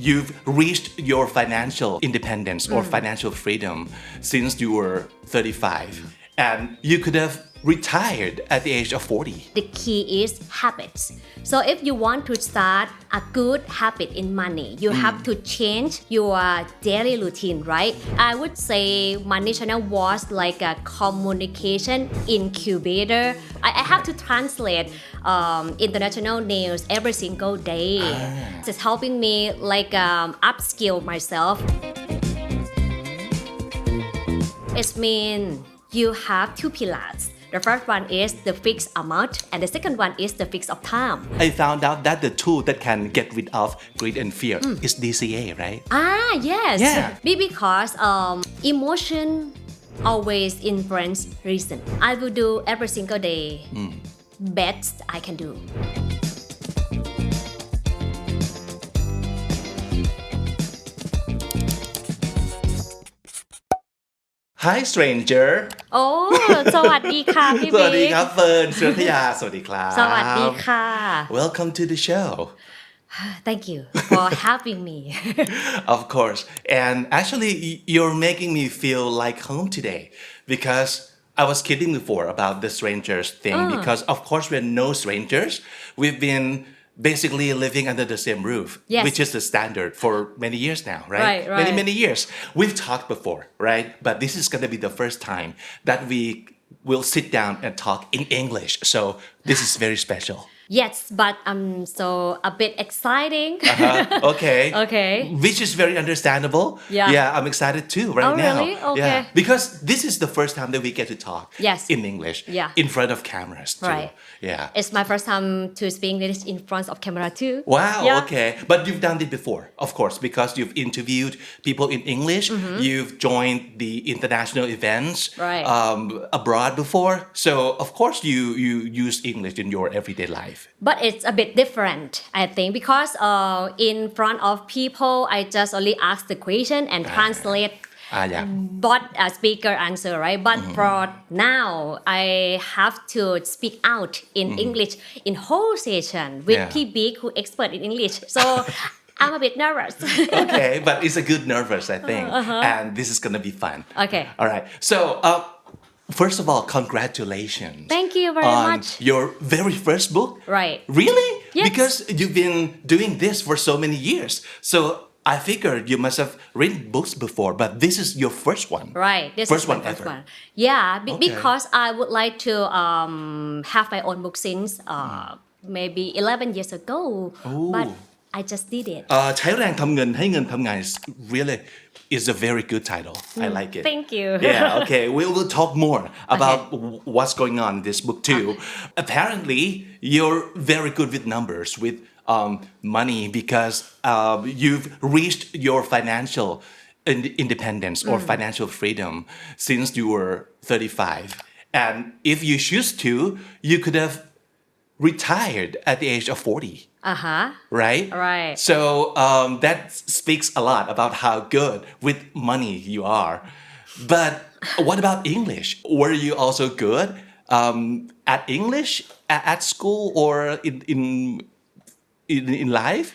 You've reached your financial independence or financial freedom since you were 35, and you could have retired at the age of 40. The key is habits. So if you want to start a good habit in money, you have to change your daily routine, right? I would say Money Channel was like a communication incubator. I have to translate international news every single day. It's helping me like upskill myself. It means you have two pillars. The first one is the fixed amount, and the second one is the fixed of time. I found out that the tool that can get rid of greed and fear is DCA, right? Yes. Yeah. Because emotion always influence reason. I will do every single day best I can do. Hi stranger โอ้สวัสดีค่ะพี่ สวัสดี บิ๊ก ครับเฟิร์นสุรธยาสวัสดีครับ สวัสดีค่ะ Welcome to the show Thank you for having me Of course and actually you're making me feel like home today because I was kidding before about the strangers thing because of course we're no strangers we've been basically living under the same roof Yes. which is the standard for many years now right, Right. many years we've talked before right but this is going to be the first time that we will sit down and talk in English so this is very special Yes but I'm so a bit exciting Okay. Okay. Which is very understandable. Yeah. Yeah, I'm excited too right Oh, now. really? Okay. Yeah. Because this is the first time that we get to talk Yes. in English. Yeah. In front of cameras too. Right. Yeah. It's my first time to speak English in front of camera too Wow, Yeah. okay. But you've done it before, of course, because you've interviewed people in English, you've joined the international events Right. abroad before. So of course you use English in your everyday life. But it's a bit different, I think, because in front of people, I just only ask the question and translate Yeah. what a speaker answer, right? But for now, I have to speak out in English in whole session with Yeah. P Big, who expert in English. So I'm a bit nervous. Okay, but it's a good nervous, I think. And this is gonna be fun. Okay. All right. So, first of all, congratulations. Thank you very on much. your very first book. Right. Really? Yes. Because you've been doing this for so many years. So I figured you must have written books before, but this is your first one. Right. This First is my one first ever. one. Yeah, Okay. because I would like to have my own book since maybe 11 years ago. But I just did it. ใช้แรงทำเงินให้เงินทำงาน is really is a very good title. I like it. Thank you. Yeah, okay. We will talk more about what's going on in this book too. Apparently, you're very good with numbers, with money, because you've reached your financial independence or financial freedom since you were 35. And if you choose to, you could have retired at the age of 40. Right? Right. So that speaks a lot about how good with money you are. But what about English? Were you also good at English at school or in life?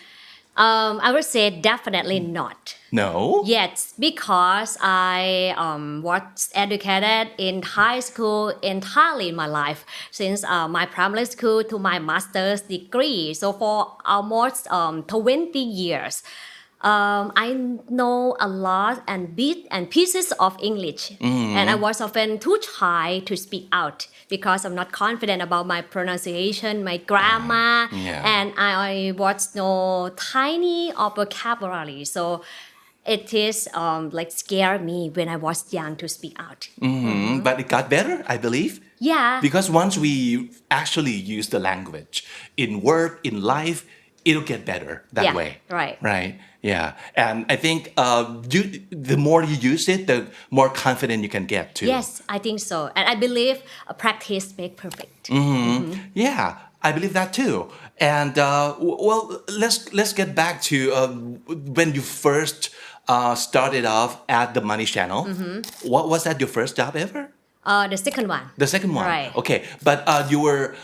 I would say definitely not. No. Yes, because I was educated in high school entirely in my life, since my primary school to my master's degree. So for almost 20 years, I know a lot and bits and pieces of English, and I was often too shy to speak out because I'm not confident about my pronunciation, my grammar, Yeah. and I was no tiny of vocabulary. So it is like scare me when I was young to speak out. But it got better, I believe. Yeah. Because once we actually use the language in work, in life, it'll get better that Yeah, way. right. Right. Yeah. And I think the more you use it, the more confident you can get too. Yes, I think so. And I believe practice makes perfect. Yeah, I believe that too. And well, let's get back to when you first started off at the Money Channel. What was that your first job ever? The second one. The second one. Right. Okay. But you were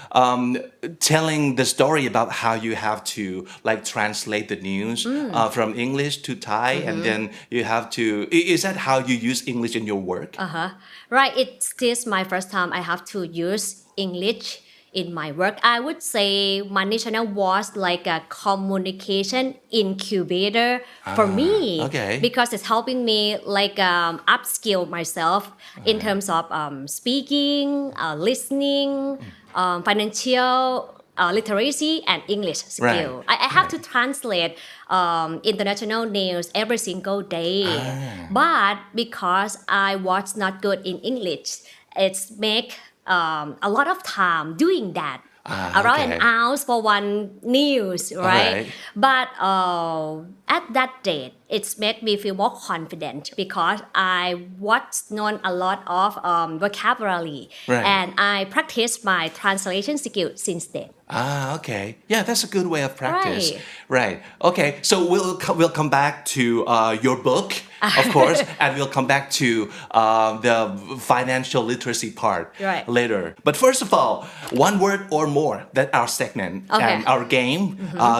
telling the story about how you have to like translate the news from English to Thai, and then you have to. Is that how you use English in your work? Right. It's this my first time I have to use English in my work. I would say Money Channel was like a communication incubator for me. Okay. Because it's helping me like upskill myself in terms of speaking, listening, financial literacy and English skill. Right. I have to translate international news every single day. But because I was not good in English, it's make a lot of time doing that. Around okay. an hour for one news, right? Alright. But at that date, it's made me feel more confident because I was known a lot of vocabulary, Right. and I practiced my translation skill since then. Okay. Yeah, that's a good way of practice. Right. Right. Okay. So we'll come back to your book, of course, and we'll come back to the financial literacy part Right. later. But first of all, one word or more, that our segment Okay. and our game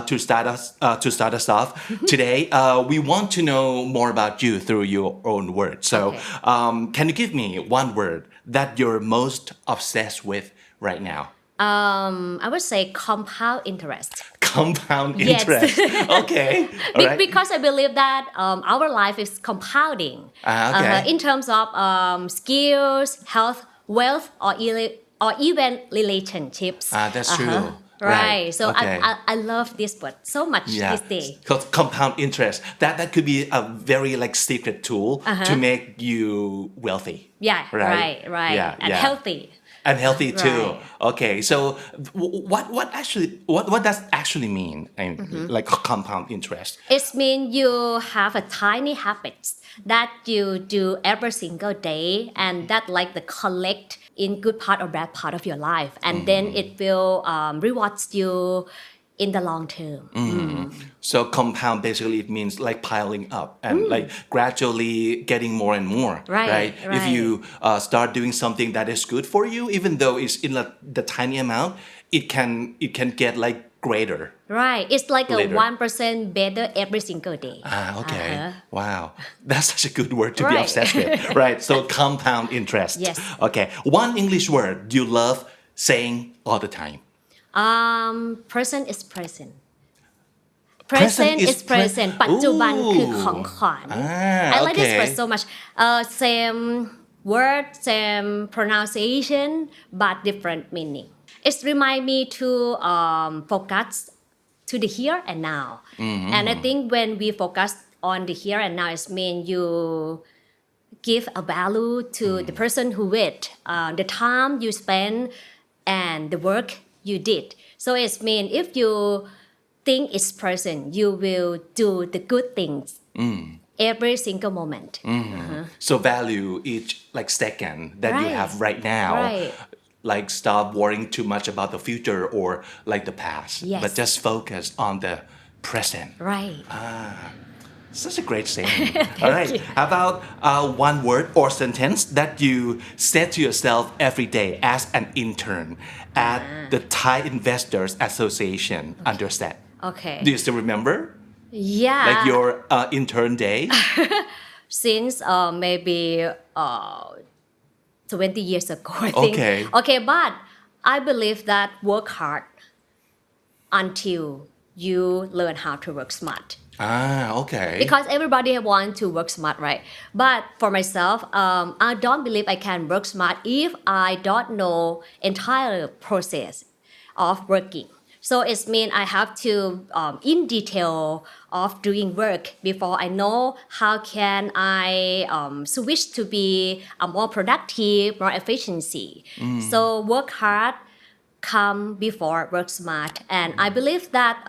to start us off today. We want to know more about you through your own words. So, Okay. can you give me one word that you're most obsessed with right now? I would say compound interest. Compound Yes. interest. Okay. All right. Because I believe that our life is compounding Okay. in terms of skills, health, wealth, or even relationships. That's true. Right. So Okay. I love this word so much this day. Compound interest. That could be a very like secret tool to make you wealthy. Yeah. Right. Yeah. And healthy. And healthy too. Right. Okay, so what does actually mean? Like compound interest. It means you have a tiny habits that you do every single day, and that like the collect in good part or bad part of your life, and then it will rewards you in the long term. So compound basically it means like piling up and like gradually getting more and more. Right, If right. you start doing something that is good for you, even though it's in the tiny amount, it can get like greater. Right. It's like a Later. 1% better every single day. Okay. Wow. That's such a good word to be Right. obsessed with. Right. So compound interest. Yes. Okay. One English word you love saying all the time. Present is present. Present Present is is present. ปัจจุบันคือของขวัญ I like this okay. word so much. Same word, same pronunciation, but different meaning. It remind me to focus to the here and now. And I think when we focus on the here and now, it means you give a value to the person who wait, the time you spend, and the work you did. So it means if you think it's present, you will do the good things every single moment. So value each like second that you Right. have right now. Right. Like stop worrying too much about the future or like the past. Yes. But just focus on the present. Right. Such a great saying. All right. How about one word or sentence that you said to yourself every day as an intern at the Thai Investors Association under SET? Okay. Do you still remember? Yeah. Like your intern day? Since maybe 20 years ago, I think. Okay. Okay, but I believe that work hard until you learn how to work smart. Okay. Because everybody want to work smart, right? But for myself, I don't believe I can work smart if I don't know entire process of working. So it means I have to in detail of doing work before I know how can I switch to be a more productive, more efficiency. So work hard come before work smart, and I believe that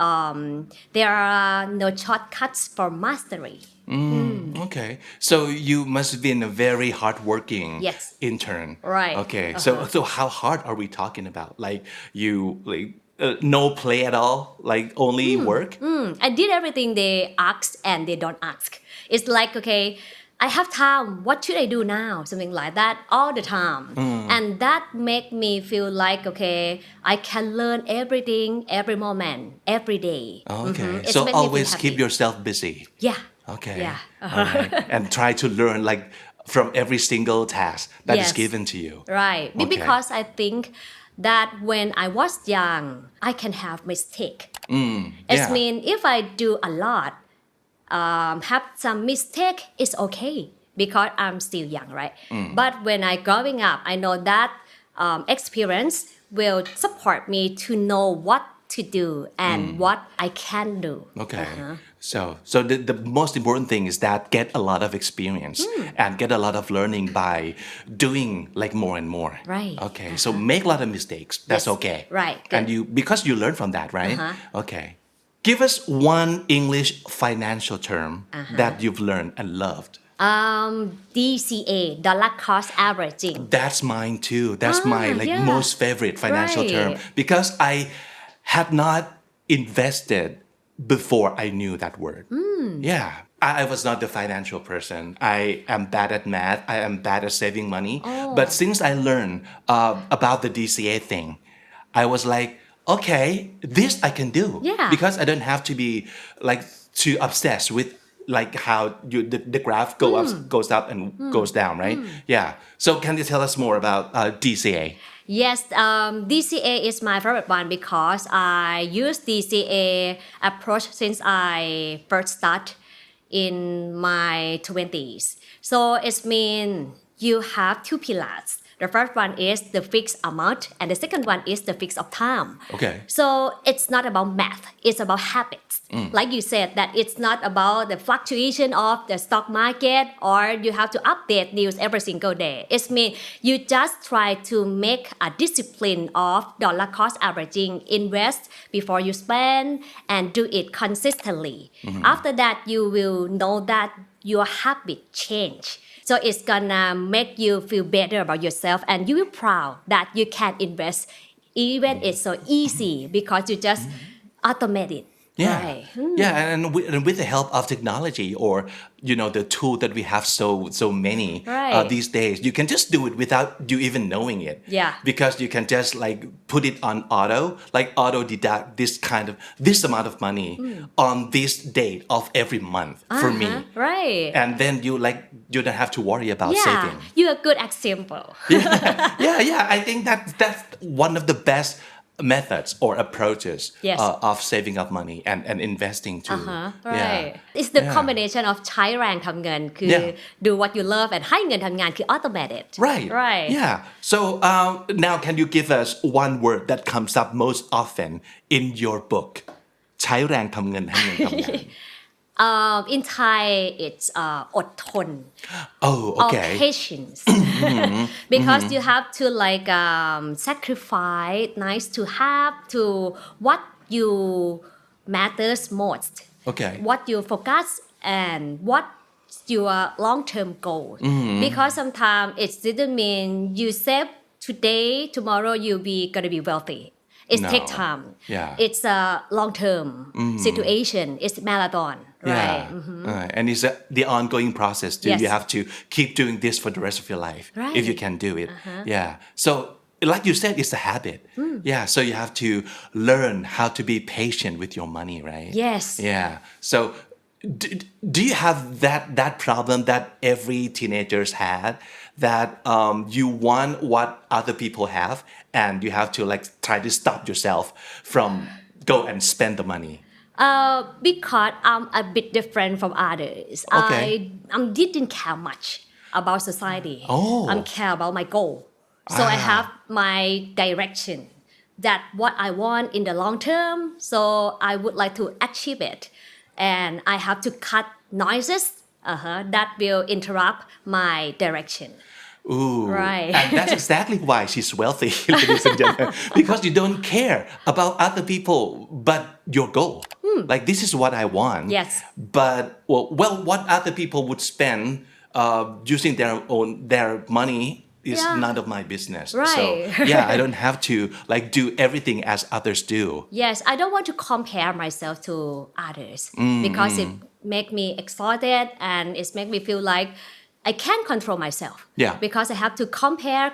there are no shortcuts for mastery. Okay. So you must have been a very hardworking Yes. intern. Right. Okay. So how hard are we talking about? Like you like no play at all? Like only work? I did everything they asked and they don't ask. It's like, okay, I have time. What should I do now? Something like that all the time. And that make me feel like, okay, I can learn everything, every moment, every day. Okay. It's So make me feel always keep happy. yourself busy. Yeah. Okay. Yeah. All right. And try to learn like from every single task that is Yes. given to you. Right. Okay. Because I think that when I was young, I can have mistake. It yeah. means if I do a lot, have some mistake, it's okay because I'm still young, right? But when I growing up, I know that experience will support me to know what to do and what I can do. Okay. So the most important thing is that get a lot of experience and get a lot of learning by doing like more and more. Right. Okay. So make a lot of mistakes. That's Yes. okay. Right. And Good. you because you learn from that, right? Okay. Give us one English financial term that you've learned and loved. DCA, dollar cost averaging. That's mine too. That's my like yeah. most favorite financial term Right. because I had not invested before I knew that word. Yeah. I was not the financial person. I am bad at math. I am bad at saving money. But since I learned about the DCA thing, I was like, okay, this I can do. Yeah. Because I don't have to be like too obsessed with like how the graph goes up and goes down, right? Yeah. So can you tell us more about DCA? Yes, DCA is my favorite one because I use DCA approach since I first start in my 20s. So it means you have two pillars. The first one is the fixed amount and the second one is the fixed of time. Okay. So it's not about math, it's about habits. Like you said, that it's not about the fluctuation of the stock market or you have to update news every single day. It means you just try to make a discipline of dollar cost averaging, invest before you spend and do it consistently. After that, you will know that your habit change. So it's gonna make you feel better about yourself and you will proud that you can invest even it's so easy because you just automate it. Yeah. Right. Yeah, and with the help of technology or the tool that we have so many Right. these days, you can just do it without you even knowing it. Yeah. Because you can just like put it on auto deduct this amount of money on this date of every month for me. Right. And then you don't have to worry about Yeah, saving. you're a good example. Yeah. I think that's one of the best methods or approaches Yes. Of saving up money and investing too. Right. It's the Yeah. combination of ใช้แรงทำเงินคือ Yeah. do what you love and ให้เงินทำงานคือ automated. Right. Right. Yeah. So now can you give us one word that comes up most often in your book? ใช้แรงทำเงินให้เงินทำงาน In Thai, it's อดทน Oh, or okay. patience because you have to like sacrifice nice to have to what you matters most Okay. what you focus and what your long-term goal because sometimes it didn't mean you save today tomorrow you'll be gonna be wealthy. It No. take time. Yeah. It's a long-term situation. It's marathon, right? And it's the ongoing process too. Yes. You have to keep doing this for the rest of your life Right. if you can do it. Yeah. So like you said, it's a habit. Yeah. So you have to learn how to be patient with your money, right? Yes. Yeah. So do you have that problem that every teenagers had that you want what other people have and you have to like try to stop yourself from go and spend the money? Because I'm a bit different from others. Okay. I didn't care much about society. Oh. I care about my goal. So I have my direction that what I want in the long term. So I would like to achieve it. And I have to cut noises that will interrupt my direction. Ooh. Right. And that's exactly why she's wealthy, ladies and gentlemen. Because you don't care about other people but your goal. Like this is what I want. Yes. But what other people would spend using their money is Yeah. none of my business. Right. So yeah, I don't have to like do everything as others do. Yes, I don't want to compare myself to others because make me exhausted and it's make me feel like I can't control myself. Yeah. Because I have to compare.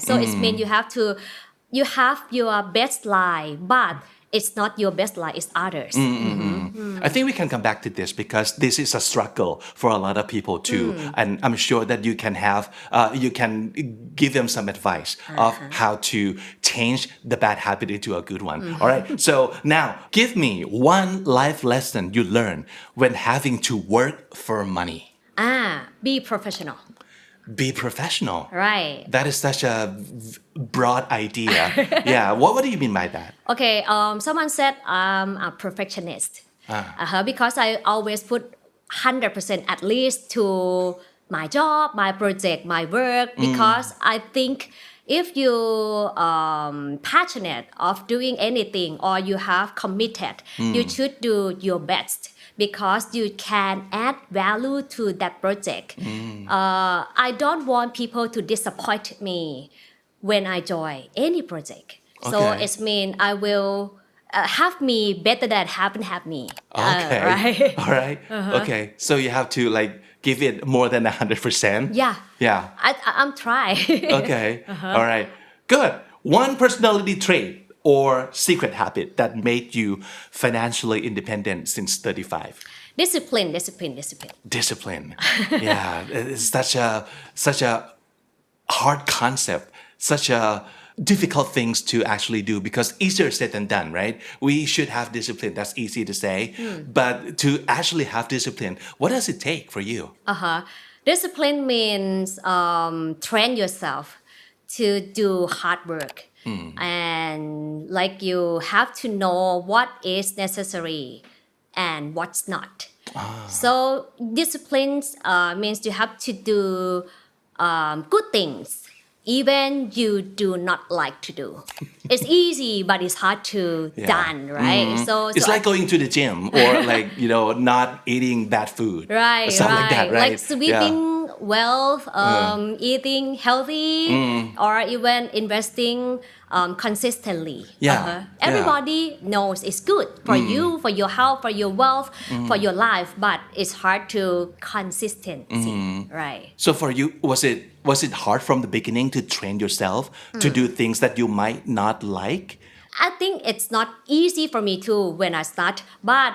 So it means you have your best life, but it's not your best life, it's others. I think we can come back to this because this is a struggle for a lot of people too, and I'm sure that you can give them some advice of how to change the bad habit into a good one. All right. So now, give me one life lesson you learned when having to work for money. Be professional. Be professional. Right. That is such a broad idea. Yeah. What do you mean by that? Okay, someone said I'm a perfectionist. Because I always put 100% at least to my job, my project, my work. Because I think if you passionate of doing anything or you have committed, you should do your best because you can add value to that project. I don't want people to disappoint me when I join any project. So Okay. it means I will have me better than haven't have me. Okay. Right? All right. Okay. So you have to like give it more than 100%. Yeah. Yeah. I'm trying. Okay. All right. Good. One personality trait or secret habit that made you financially independent since 35. Discipline. Discipline. Yeah. It's such a hard concept, such a difficult things to actually do because easier said than done, right? We should have discipline. That's easy to say. But to actually have discipline, what does it take for you? Discipline means train yourself to do hard work. And like you have to know what is necessary and what's not. So disciplines means you have to do good things even you do not like to do. It's easy but it's hard to done, right? So It's like going to the gym or like, not eating bad food. right, Something like that, right? Like sleeping well, eating healthy, or even investing consistently. Yeah. Everybody knows it's good for you, for your health, for your wealth, for your life, but it's hard to consistency, right? So for you, was it hard from the beginning to train yourself to do things that you might not like? I think it's not easy for me too when I start, but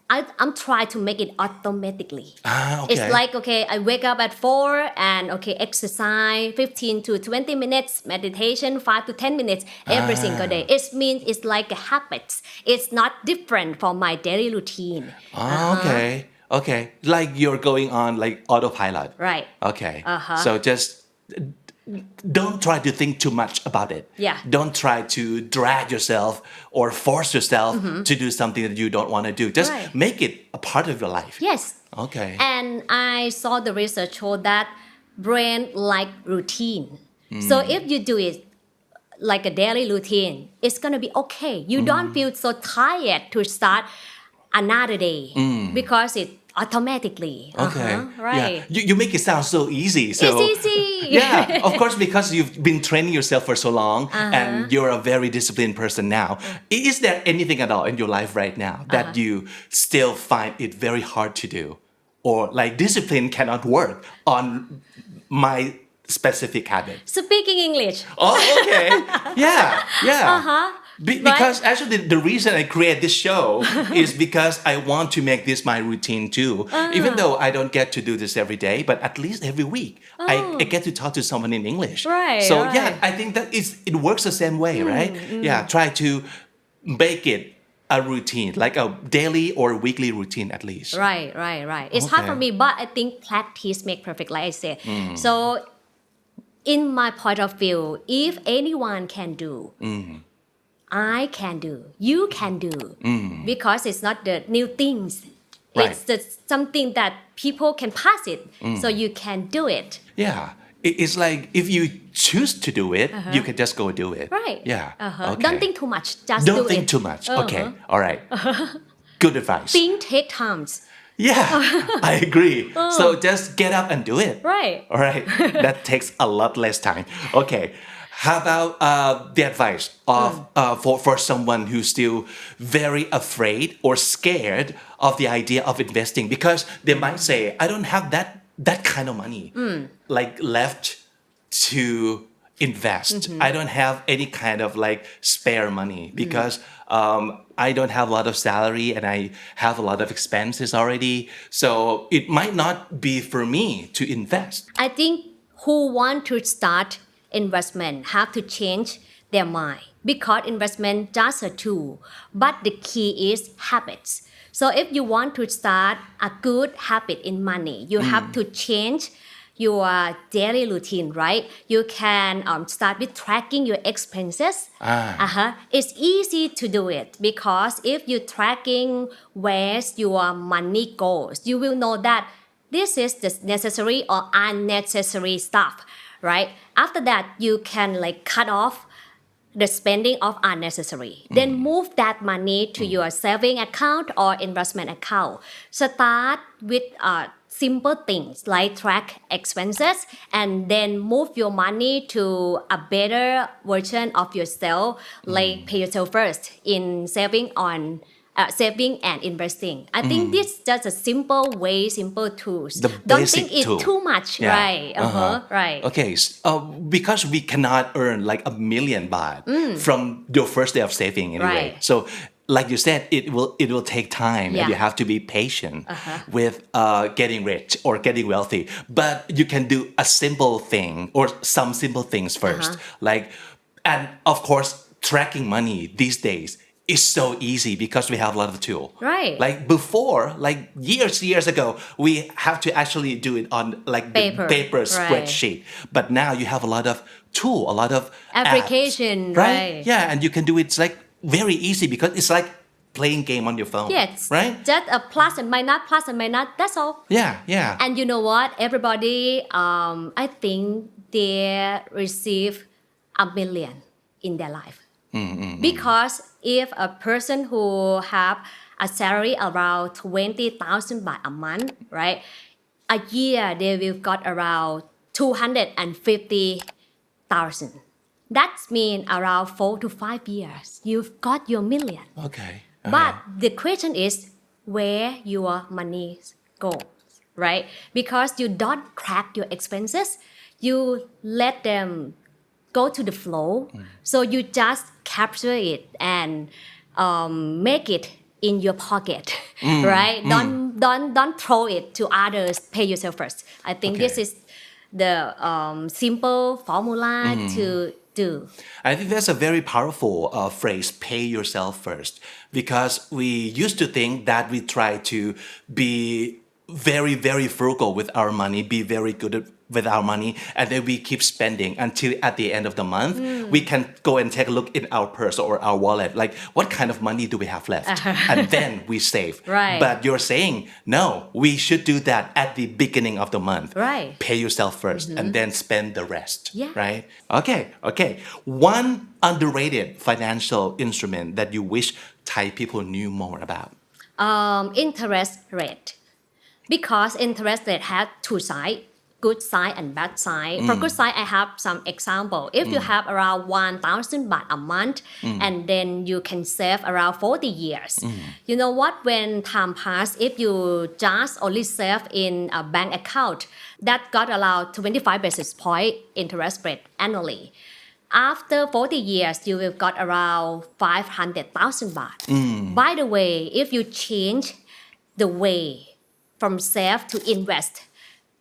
I'm trying to make it automatically. Okay. It's like, okay, I wake up at 4 and exercise 15 to 20 minutes, meditation 5 to 10 minutes every single day. It means it's like a habit. It's not different from my daily routine. Okay. Okay. Like you're going on like autopilot. Right. Okay. So just don't try to think too much about it. Yeah. Don't try to drag yourself or force yourself to do something that you don't want to do. Just Right. make it a part of your life. Yes. Okay. And I saw the research show that brain like routine. So if you do it like a daily routine, it's gonna be okay. You don't feel so tired to start another day because it automatically. Okay. Right. Yeah. You make it sound so easy. So It's easy. yeah, of course, because you've been training yourself for so long and you're a very disciplined person now. Is there anything at all in your life right now that you still find it very hard to do? Or like discipline cannot work on my specific habit? Speaking English. Oh, okay. Yeah. Because actually the reason I create this show is because I want to make this my routine too. Even though I don't get to do this every day, but at least every week I get to talk to someone in English. Right, So right. yeah, I think that it works the same way, right? Yeah, try to make it a routine, like a daily or weekly routine at least. Right. It's hard Okay. for me, but I think practice make perfect, like I said. So in my point of view, if anyone can do, I can do, you can do, because it's not the new things. Right. It's something that people can pass it, so you can do it. Yeah. It's like if you choose to do it, you can just go do it. Right. Yeah. Okay. Don't think too much. Just Don't do think it. too much. Okay. All right. Good advice. Think take times. Yeah, I agree. So just get up and do it. Right. All right. That takes a lot less time. Okay. How about the advice of for someone who's still very afraid or scared of the idea of investing because they might say, I don't have that kind of money like left to invest. I don't have any kind of like spare money because I don't have a lot of salary and I have a lot of expenses already. So it might not be for me to invest. I think who want to start investment have to change their mind because investment just a tool, but the key is habits. So if you want to start a good habit in money, you have to change your daily routine, right? You can start with tracking your expenses. It's easy to do it because if you're tracking where your money goes, you will know that this is the necessary or unnecessary stuff, right? After that, you can like cut off the spending of unnecessary. Then move that money to your saving account or investment account. Start with simple things like track expenses and then move your money to a better version of yourself, like pay yourself first in saving and investing. I think this is just a simple way, simple tools. The Don't basic think it's tool. too much, Yeah. right? Right. Okay, because we cannot earn like 1,000,000 baht from your first day of saving anyway. Right. So, like you said, it will take time, and Yeah. you have to be patient with getting rich or getting wealthy. But you can do a simple thing or some simple things first, and of course, tracking money these days is so easy because we have a lot of tool. Right. Like before, like years ago, we have to actually do it on like Paper. the paper Right. spreadsheet. But now you have a lot of tool, a lot of Application, apps, right. Yeah, and you can do it like very easy because it's like playing game on your phone. Yes. Right? Just a plus and minus, that's all. Yeah. And you know what? Everybody, I think they receive 1 million in their life. Because if a person who have a salary around 20,000 baht a month, right? A year they will got around 250,000. That means around 4 to 5 years, you've got your million. Okay. But the question is where your money goes, right? Because you don't track your expenses, you let them go to the flow. So you just capture it and make it in your pocket, right? Don't throw it to others. Pay yourself first. I think this is the simple formula to do. I think that's a very powerful phrase, pay yourself first, because we used to think that we try to be very, very frugal with our money, be very good with our money, and then we keep spending until at the end of the month, we can go and take a look in our purse or our wallet, like what kind of money do we have left? And then we save. Right. But you're saying, no, we should do that at the beginning of the month. Right. Pay yourself first and then spend the rest. Yeah. Right? Okay. One underrated financial instrument that you wish Thai people knew more about. Interest rate. Because interest rate has two sides, good side and bad side. For good side, I have some example. If you have around 1,000 baht a month and then you can save around 40 years. You know what? When time pass, if you just only save in a bank account, that got around 25 basis point interest rate annually. After 40 years, you will got around 500,000 baht. By the way, if you change the way from save to invest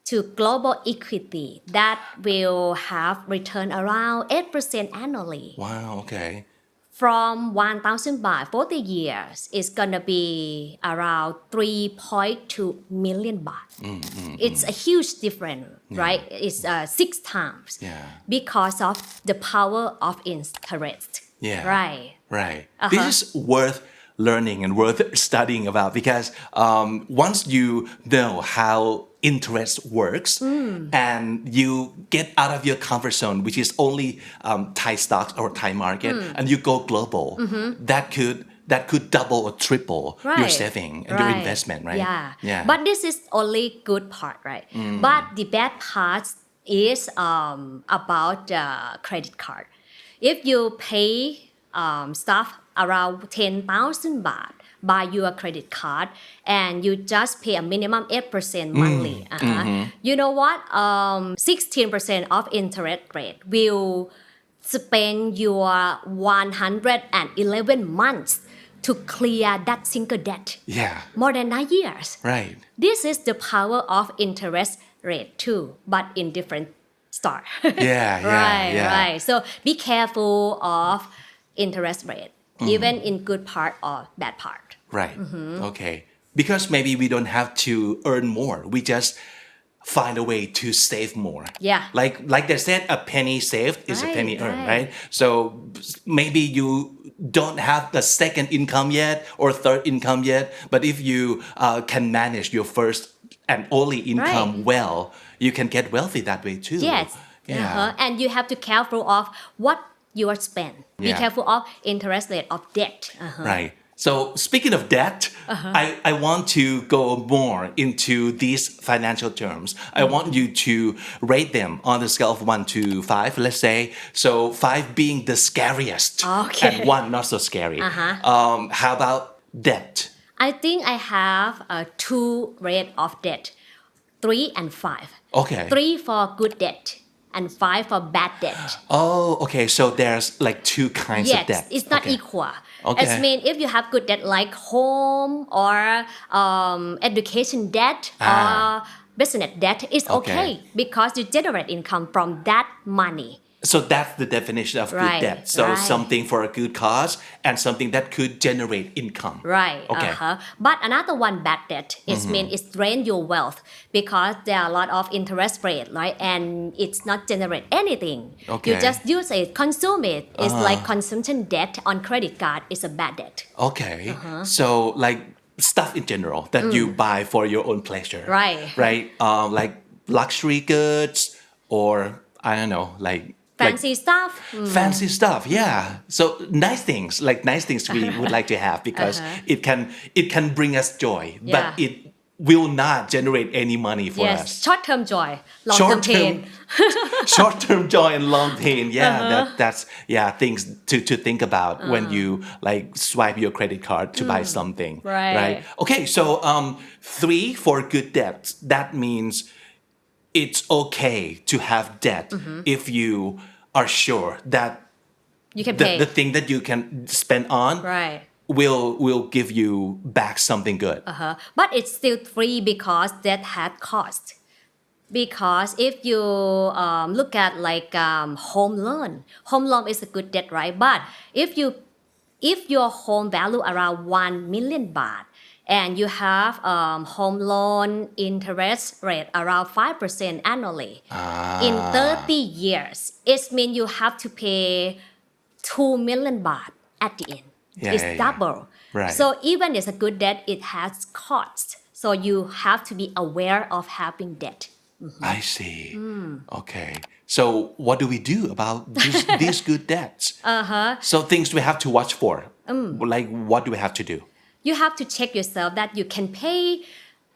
to global equity, that will have return around 8% annually. Wow, okay. From 1,000 baht, 40 years, it's gonna be around 3.2 million baht. It's a huge difference, right? It's 6 times because of the power of interest. Yeah. Right. This is worth learning and worth studying about because once you know how interest works and you get out of your comfort zone, which is only Thai stocks or Thai market, and you go global, that could double or triple your saving and your investment, right? Yeah. But this is only good part, right? But the bad parts is about credit card. If you pay stuff around 10,000 baht by your credit card and you just pay a minimum 8% monthly, you know what? 16% of interest rate will spend your 111 months to clear that single debt. Yeah. More than 9 years. Right. This is the power of interest rate too, but in different store. Yeah. Right. So be careful of interest rate, even in good part or bad part. Right. Okay. Because maybe we don't have to earn more. We just find a way to save more. Yeah. Like they said, a penny saved is a penny earned, Right. right? So maybe you don't have the second income yet or third income yet, but if you can manage your first and only income Right. well, you can get wealthy that way too. Yes. Yeah. And you have to careful of what you are spend. Be Yeah. careful of interest rate of debt. Right. So speaking of debt, I want to go more into these financial terms. I want you to rate them on the scale of 1 to 5, let's say. So 5 being the scariest Okay. and 1 not so scary. How about debt? I think I have a 2 rate of debt, 3 and 5. Okay. 3 for good debt and 5 for bad debt. Oh, okay. So there's like 2 kinds of Yes, debt. it's not Okay. equal. Okay. It means if you have good debt like home or education debt or business debt, it's okay because you generate income from that money. So that's the definition of good Right, debt. So right. something for a good cause and something that could generate income. Right. Okay. But another one bad debt is mean it's drain your wealth because there are a lot of interest rate, right? And it's not generate anything. Okay. You just use it, consume it. It's like consumption debt on credit card is a bad debt. Okay. So like stuff in general that you buy for your own pleasure. Right. Right. Like luxury goods or I don't know, like Fancy stuff. fancy stuff. Yeah. So nice things we would like to have because it can bring us joy, Yeah. but it will not generate any money for Yes. us. Short-term joy, long-term pain. Short-term joy and long pain. Yeah, that's things to think about when you like swipe your credit card to buy something. Right. Okay, so 3 for good debt. That means it's okay to have debt if you are sure that You can pay. the thing that you can spend on Right. will give you back something good. But it's still free because that had cost. Because if you look at like home loan is a good debt, right? But if your home value around 1 million baht and you have home loan interest rate around 5% annually in 30 years, it means you have to pay 2 million baht at the end. It's double. Right. So even it's a good debt, it has costs. So you have to be aware of having debt. I see. Okay. So what do we do about these good debts? So things we have to watch for. Like what do we have to do? You have to check yourself that you can pay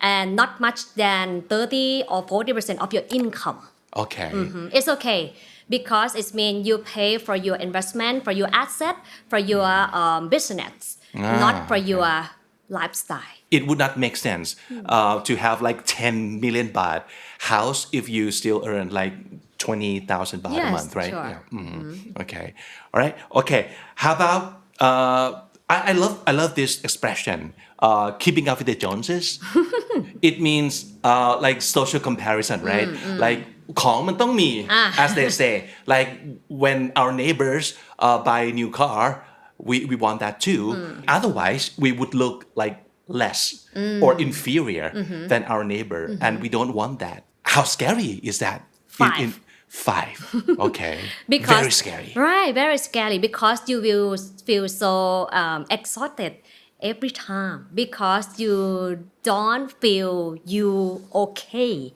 and not much than 30 or 40% of your income. Okay. It's okay because it means you pay for your investment, for your asset, for your business, not for your lifestyle. It would not make sense to have like 10 million baht house if you still earn like 20,000 baht a Yes, month, right? sure. Okay. All right. Okay. How about I love this expression, keeping up with the Joneses. It means like social comparison, right? Like ของมันต้องมี as they say. Like when our neighbors buy a new car, we want that too. Otherwise, we would look like less or inferior than our neighbor, and we don't want that. How scary is that? 5. 5. Okay. Because, very scary. Right, very scary because you will feel so exhausted every time because you don't feel you okay.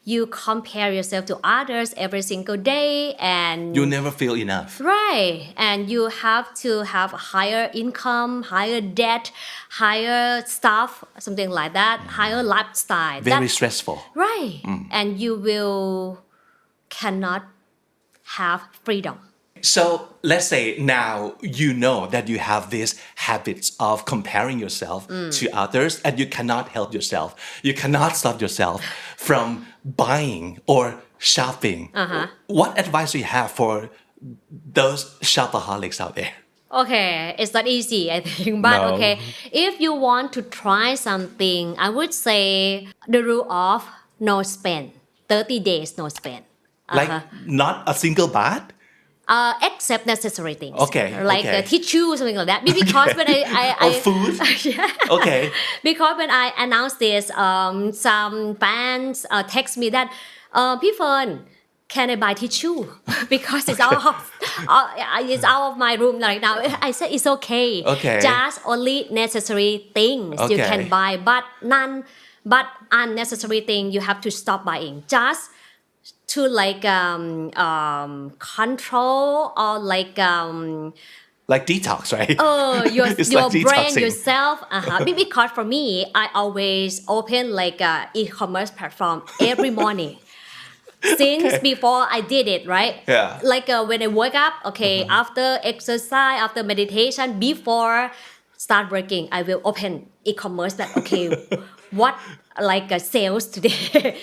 You compare yourself to others every single day and You never feel enough. right, and you have to have higher income, higher debt, higher stuff, something like that, higher lifestyle. Very stressful. Right, and you will cannot have freedom. So let's say now you know that you have these habits of comparing yourself to others and you cannot help yourself. You cannot stop yourself from buying or shopping. What advice do you have for those shopaholics out there? Okay, it's not easy, I think, but No. okay, if you want to try something, I would say the rule of no spend, 30 days no spend. Like not a single baht? Except necessary things. Okay, Like okay. a tissue, something like that. Because when Or food? Yeah. Okay. Because when I announced this, some fans text me that, P-Fern, can I buy tissue? Because it's out of my room right now. I said it's okay. Okay. Just only necessary things you Okay. can buy, but unnecessary thing you have to stop buying. Just to control or Like detox, right? your It's your like brain detoxing. yourself. Because for me, I always open a e-commerce platform every morning. Since before I did it, right? Yeah. When I wake up, okay, after exercise, after meditation, before start working, I will open e-commerce that, okay, what sales today.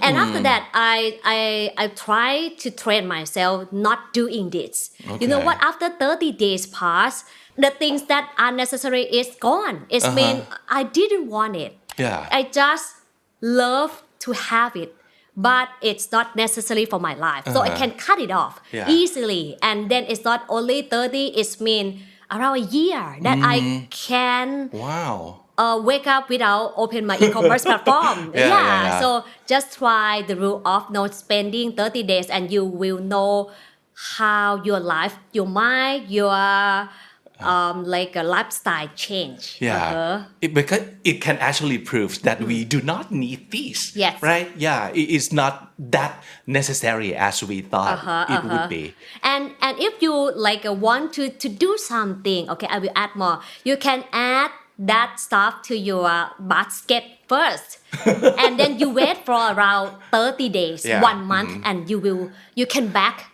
And after that, I try to train myself not doing this. You know Okay. what? After 30 days pass, the things that are necessary is gone. It means I didn't want it. Yeah. I just love to have it, but it's not necessary for my life. So I can cut it off Yeah. easily. And then it's not only 30, it's mean around a year that I can Wow. wake up without open my e-commerce platform. Yeah. So just try the rule of no spending 30 days and you will know how your life, your mind, your a lifestyle change. Yeah. Because it can actually prove that we do not need these. Yes. Right? Yeah. It is not that necessary as we thought it would be. And if you want to do something, okay, I will add more. You can add that stuff to your basket first. And then you wait for around 30 days, Yeah. 1 month, and you can back.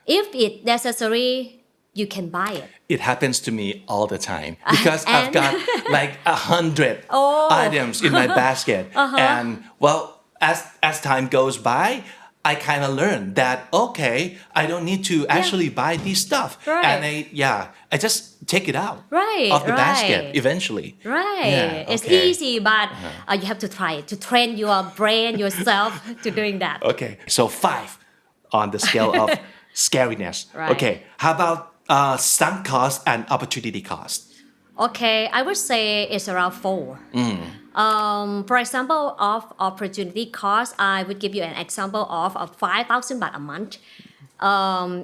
If it's necessary, you can buy it. It happens to me all the time because I've And- got like 100 Oh. items in my basket. And well, as time goes by, I kind of learned that, okay, I don't need to actually buy this stuff. Right. And I just take it out Right, of the basket right. eventually. Right. Yeah, It's okay. easy, but you have to try it to train your brain, yourself to doing that. Okay, so 5 on the scale of scariness. Right. Okay, how about sunk cost and opportunity cost? Okay, I would say it's around 4. For example, of opportunity cost, I would give you an example of 5,000 baht a month.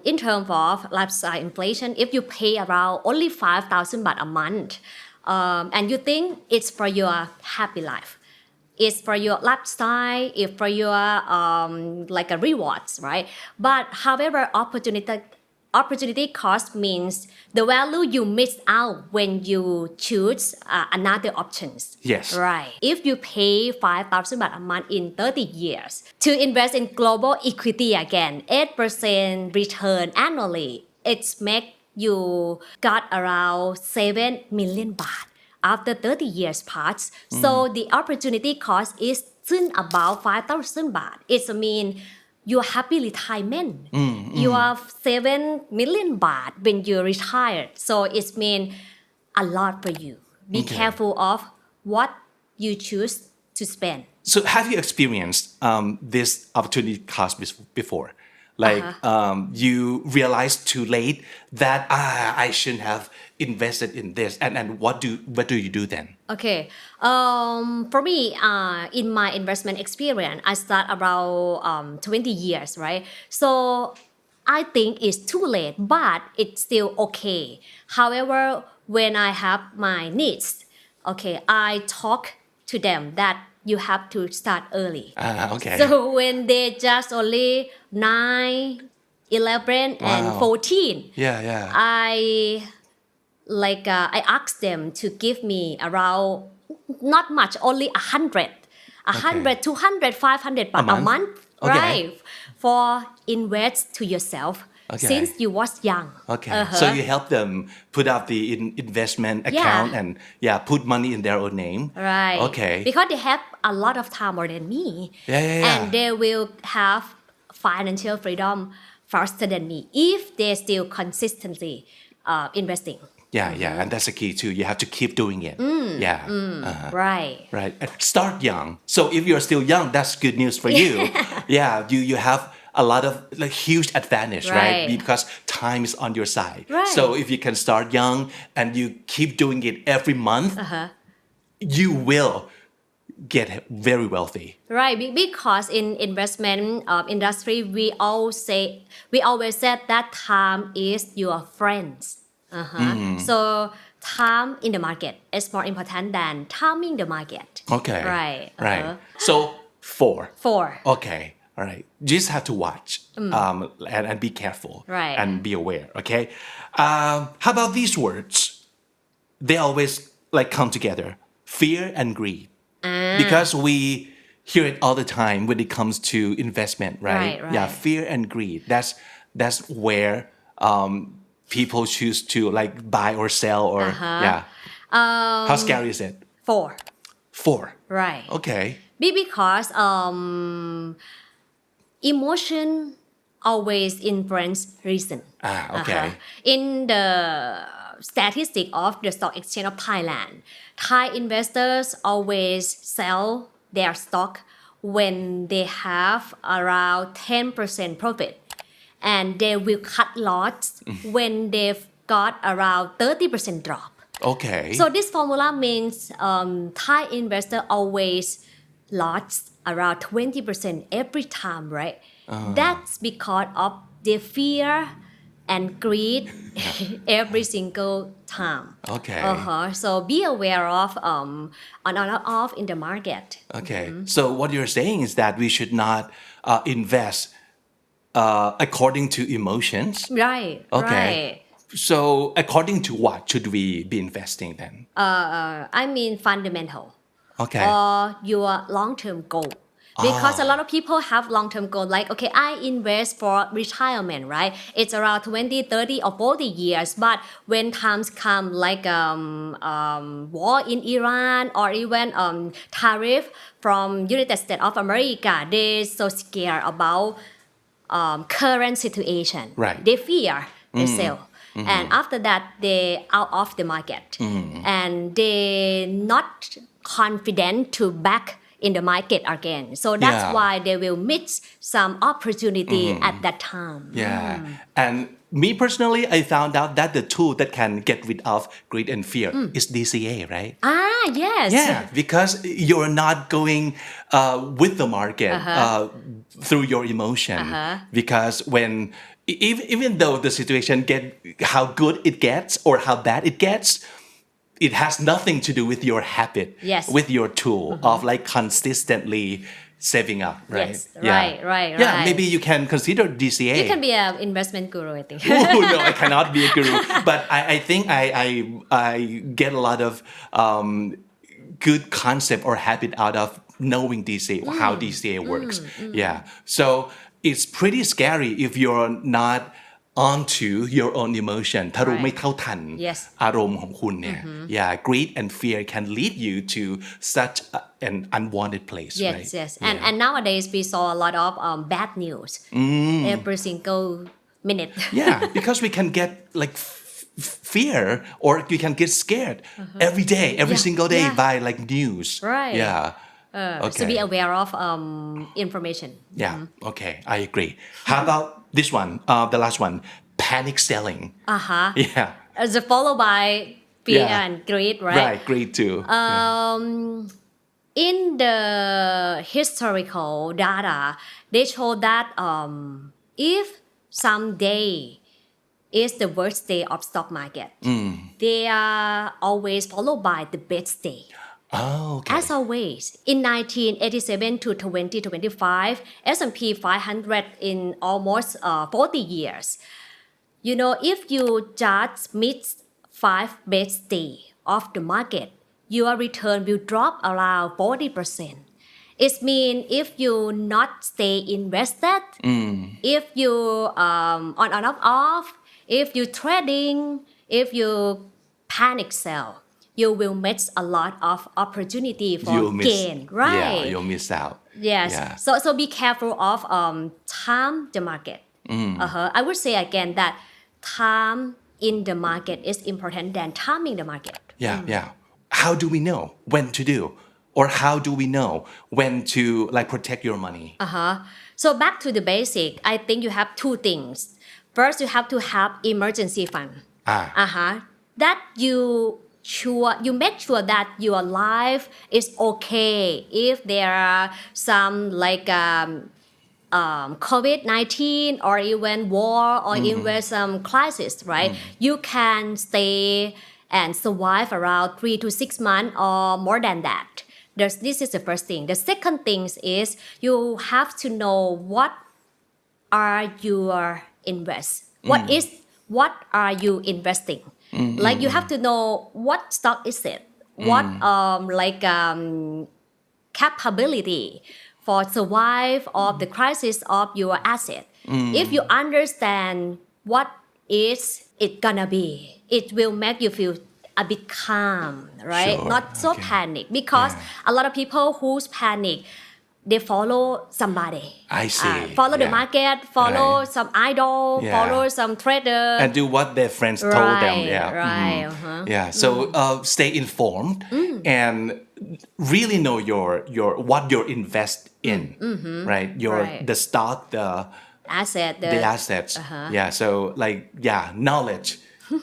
In terms of lifestyle inflation, if you pay around only 5,000 baht a month, and you think it's for your happy life, it's for your lifestyle, it's for your a rewards, right? But however, opportunity cost means the value you miss out when you choose another options. Yes. Right. If you pay 5,000 baht a month in 30 years to invest in global equity again, 8% return annually, it's make you got around 7 million baht after 30 years pass. So the opportunity cost is soon about 5,000 baht. It means your happy retirement. You have 7 million baht when you retired. So it means a lot for you. Be careful of what you choose to spend. So have you experienced this opportunity cost before? Like you realized too late that I shouldn't have invested in this, and what do you do then? Okay. For me, in my investment experience, I start around 20 years, right? So I think it's too late, but it's still okay. However, when I have my needs, okay, I talk to them that you have to start early. Okay. So when they just only 9, 11, and Wow. 14, yeah. I asked them to give me around not much, only 100 100, 200, 500 baht a month? month, Okay. right? For invest to yourself Okay. since you was young. Okay. So you help them put up the investment account Yeah. and put money in their own name. Right. Okay. Because they have a lot of time more than me. Yeah. And they will have financial freedom faster than me if they still consistently investing. Yeah. And that's the key too. You have to keep doing it. Yeah. Right. Right. Start young. So if you're still young, that's good news for you. You have a lot of like huge advantage, right? Right. Because time is on your side. Right. So if you can start young and you keep doing it every month, you will get very wealthy. Right, because in investment industry, we always said that time is your friends. So time in the market is more important than timing the market. Okay. Right. Right. So 4. 4. Okay. All right. You just have to watch and be careful. Right. And be aware. Okay. How about these words? They always like come together. Fear and greed. Because we hear it all the time when it comes to investment, right? Right. Yeah. Fear and greed. That's where people choose to like buy or sell or yeah. How scary is it? 4. 4. Right. Okay. Because emotion always influence reason. Okay. In the statistic of the stock exchange of Thailand, Thai investors always sell their stock when they have around 10% profit, and they will cut lots when they've got around 30% drop. Okay. So this formula means Thai investor always lost around 20% every time, right? That's because of their fear and greed every single time. Okay. So be aware of on and off in the market. Okay. So what you're saying is that we should not invest according to emotions. Right. Okay. So according to what should we be investing then? I mean fundamental. Okay. Or your long-term goal. Because a lot of people have long-term goal like, okay, I invest for retirement, right? It's around 20, 30 or 40 years. But when times come like war in Iran or even tariff from United States of America, they're so scared about current situation. Right. They fear they sell. And after that, they out of the market. And they not confident to back in the market again. So that's why they will miss some opportunity at that time. Yeah. And me personally, I found out that the tool that can get rid of greed and fear is DCA, right? Yes. Yeah, because you're not going with the market through your emotion. Because when even though the situation how good it gets or how bad it gets, it has nothing to do with your habit, Yes. with your tool of like consistently saving up, right? Yes, Yeah. right. Yeah, maybe you can consider DCA. You can be an investment guru, I think. Ooh, no, I cannot be a guru. But I think I get a lot of good concept or habit out of knowing DCA, how DCA works. Yeah. So it's pretty scary if you're not onto your own emotion ถ้ารู้ไม่เท่าทัน Yes. อารมณ์ของคุณเนี่ย yeah greed and fear can lead you to such an unwanted place Yes, right yes. And nowadays we saw a lot of bad news every single minute. yeah because we can get like fear or you can get scared every day every Yeah, single day yeah. by like news Right. yeah okay So be aware of information. yeah okay I agree how about this one the last one panic selling yeah So followed by fear Yeah. and greed, right? right great too In the historical data, they show that if someday is the worst day of stock market, they are always followed by the best day. oh okay As always, in 1987 to 2025, S&P 500 in almost 40 years. You know, if you just miss 5 best day of the market, your return will drop around 40%. It means if you not stay invested, if you on and off, if you trading, if you panic sell, you will miss a lot of opportunity for You'll miss, gain, yeah, right? you'll miss out. Yes. Yeah. So be careful of time the market. I would say again that time in the market is important than timing the market. Yeah, yeah. How do we know when to do? Or how do we know when to like protect your money? So back to the basic, I think you have two things. First, you have to have emergency fund. That you make sure that your life is okay if there are some like COVID-19 or even war or even some crisis, right? You can stay and survive around 3 to 6 months or more than that. This is the first thing. The second thing is you have to know what are your invest. What are you investing? Like you have to know what stock is it, what capability for survive of the crisis of your asset. If you understand what is it gonna be, it will make you feel a bit calm, right? Sure, Not so okay. panic because Yeah. a lot of people who's panic, they follow somebody. I see, Follow the yeah. market, follow Right. some idol, Yeah. follow some trader. And do what their friends told them. Right, Yeah. right, Yeah. So stay informed and really know your what you're invest in. Right. Your Right. the stock, the Asset, the assets. Yeah. So like yeah, knowledge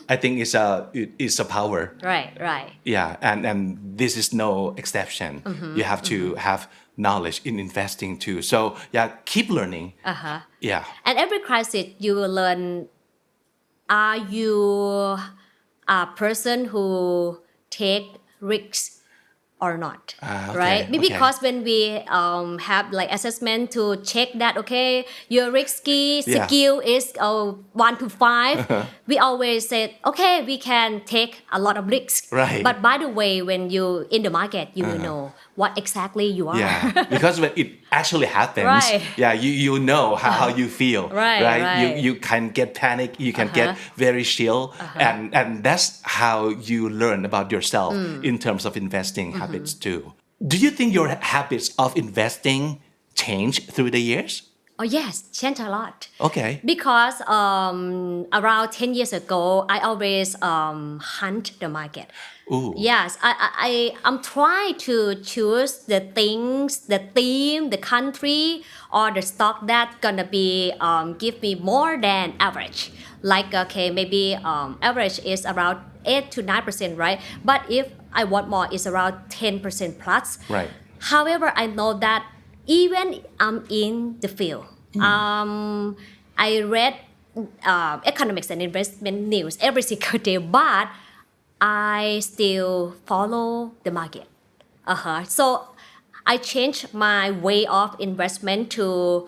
I think is a power. right. Yeah, and this is no exception. You have to have knowledge in investing too. So yeah, keep learning. Yeah. And every crisis you will learn, are you a person who take risks or not, Okay, right? okay. Because when we have like assessment to check that, okay, your risky Yeah. skill is 1 to 5, we always say, okay, we can take a lot of risks. Right. But by the way, when you in the market, you will know what exactly you are. Yeah, because when it actually happens, Right. yeah, you know how you feel, Right. You can get panic, you can get very chill, and that's how you learn about yourself in terms of investing habits too. Do you think your habits of investing change through the years? Oh yes, change a lot. Okay. Because around 10 years ago, I always hunt the market. Ooh. Yes, I'm trying to choose the things, the theme, the country, or the stock that gonna be give me more than average. Like okay, maybe average is around 8 to 9%, right? But if I want more, it's around 10% plus. Right. However, I know that even I'm in the field, I read economics and investment news every single day, but I still follow the market. So I changed my way of investment to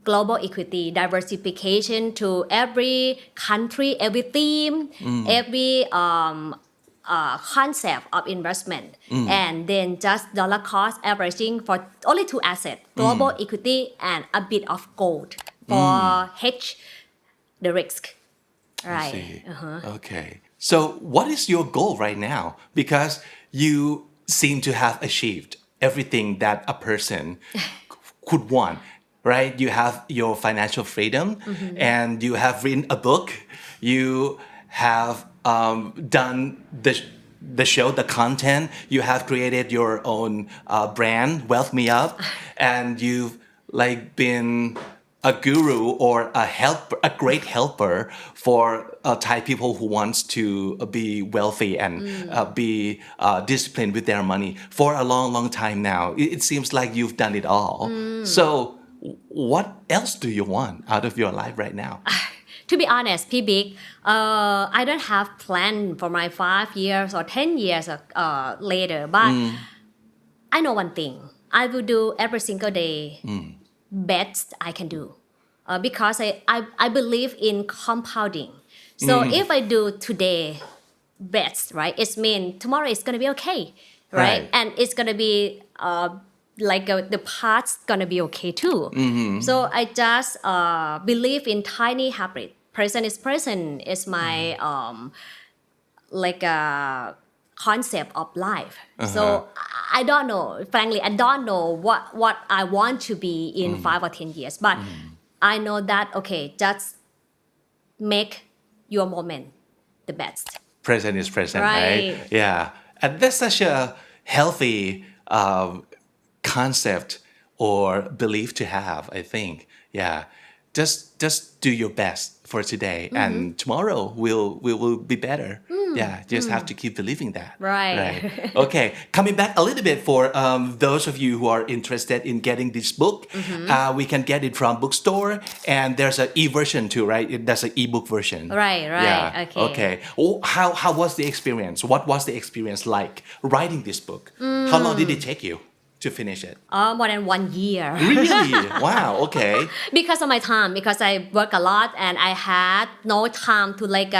global equity, diversification to every country, every theme, every concept of investment, and then just dollar cost averaging for only two assets, global equity and a bit of gold for hedge the risk. Right. See. Okay. So, what is your goal right now? Because you seem to have achieved everything that a person could want, right? You have your financial freedom, and you have written a book. You have done the show, the content. You have created your own brand, Wealth Me Up, and you've like been a guru or a great helper for Thai people who wants to be wealthy and be disciplined with their money for a long time now. It seems like you've done it all. So, what else do you want out of your life right now? To be honest, P Big, I don't have plan for my 5 years or 10 years later, but I know one thing. I will do every single day best I can do because I believe in compounding. So if I do today best, right, it means tomorrow is going to be okay, right? Right. And it's going to be like the past gonna be okay too. So I just believe in tiny habit. Present is present is my like a concept of life. So I don't know, frankly, I don't know what I want to be in 5 or 10 years, but I know that okay, just make your moment the best. Present is present, right? Right. Yeah. And that's such a healthy concept or belief to have, I think. Yeah. Just do your best for today and tomorrow will be better. Yeah, just have to keep believing that. Right. Okay, coming back a little bit for those of you who are interested in getting this book, we can get it from bookstore, and there's an e-version too, right? There's an e-book version. Right. Yeah. Okay. Okay. Oh, how was the experience? What was the experience like writing this book? How long did it take you to finish it? More than 1 year. Really? Wow. Okay. Because of my time, because I work a lot and I had no time to like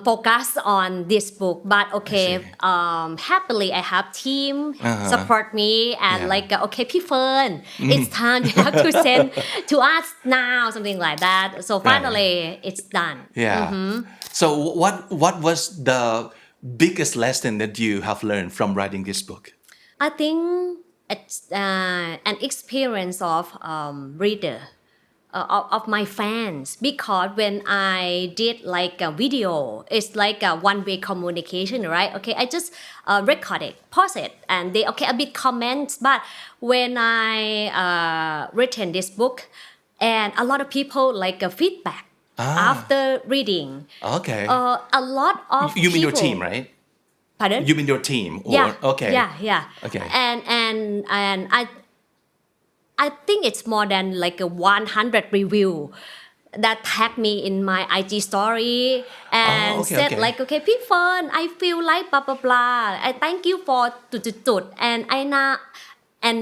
focus on this book. But okay, happily I have team support me and Yeah. like okay, Phi Phearn, it's time you have to send to us now, something like that. So finally it's done. Yeah. So what was the biggest lesson that you have learned from writing this book? I think it's an experience of reader. Of my fans, because when I did like a video, it's like a one-way communication, right? Okay, I just record it, pause it, and they okay a bit comments. But when I written this book, and a lot of people like feedback after reading. Okay. A lot of You mean your people- team, right? Pardon? You mean your team? Or, Yeah. Okay. Yeah. Okay. And I think it's more than like a 100 review that tag me in my IG story and okay, said okay. like okay, Phi Phearn, I feel like blah blah blah. I thank you for and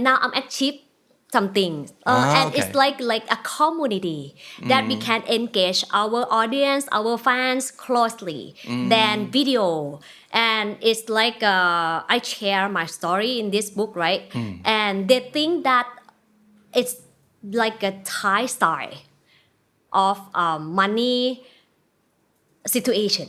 now I'm achieved something. And okay. it's like a community that we can engage our audience, our fans closely than video. And it's like I share my story in this book, right? And they think that it's like a Thai story of money situation.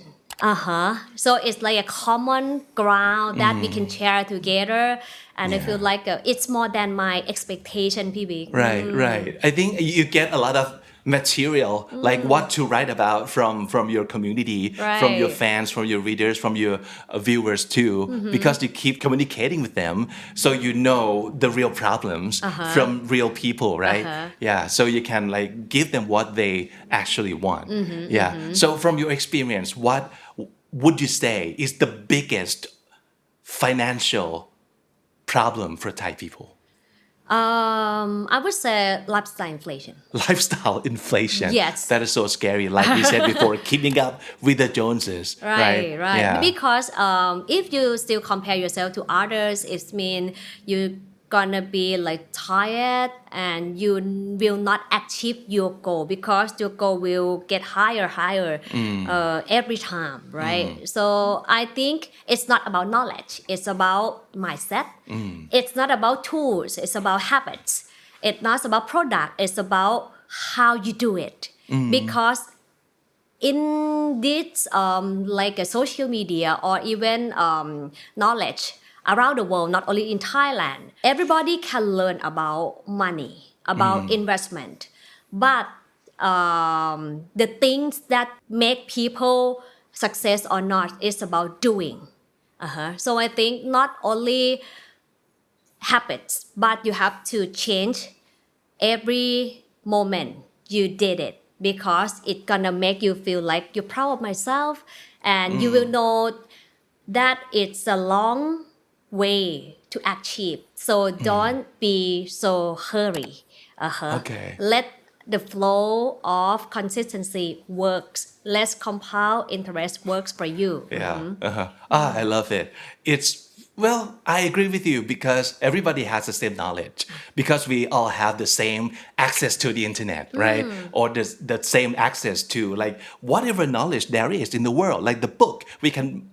So it's like a common ground that we can share together, and I feel like it's more than my expectation, PB. Right. I think you get a lot of material, like what to write about from your community, from your Right. fans, from your readers, from your viewers too, because you keep communicating with them, so you know the real problems from real people, right? Yeah, so you can like give them what they actually want. Yeah. So from your experience, what would you say is the biggest financial problem for Thai people? I would say lifestyle inflation. Lifestyle inflation. Yes. That is so scary. Like we said before, keeping up with the Joneses. Right. Yeah. Because if you still compare yourself to others, it means you're gonna be like tired and you will not achieve your goal because your goal will get higher every time, right? So I think it's not about knowledge, it's about mindset. It's not about tools, it's about habits. It's not about product, it's about how you do it. Because in this like a social media or even knowledge around the world, not only in Thailand, everybody can learn about money, about investment. But the things that make people success or not is about doing. So I think not only habits, but you have to change every moment you did it, because it's gonna make you feel like you're proud of myself, and you will know that it's a long way to achieve. So don't be so hurry. Okay. Let the flow of consistency works. Less compound interest works for you. Yeah. I love it. Well, I agree with you because everybody has the same knowledge because we all have the same access to the internet, right? Or the same access to like whatever knowledge there is in the world, like the book.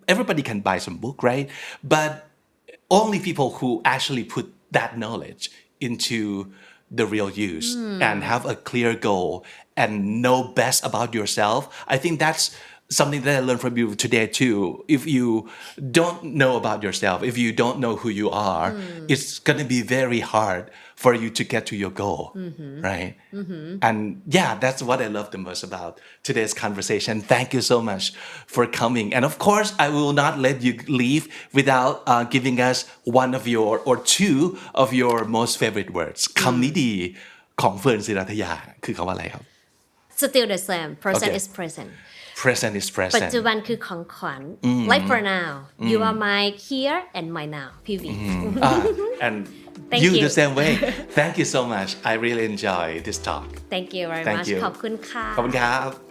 Everybody can buy some book, right? But only people who actually put that knowledge into the real use and have a clear goal and know best about yourself. I think that's something that I learned from you today too. If you don't know about yourself, if you don't know who you are, it's going to be very hard for you to get to your goal, right? And yeah, that's what I love the most about today's conversation. Thank you so much for coming. And of course, I will not let you leave without giving us one of your or two of your most favorite words. คำนี้ดีของเฟิร์นศิรัทยาคือคำว่าอะไรครับ still the same present Okay. is present Present is ปัจ present. จุบันคือของขวัญ like for now you are my here and my now พี่วี And Thank you you. the same way. Thank you so much. I really enjoy this talk. thank you very Thank much you. ขอบคุณค่ะ ขอบคุณครับ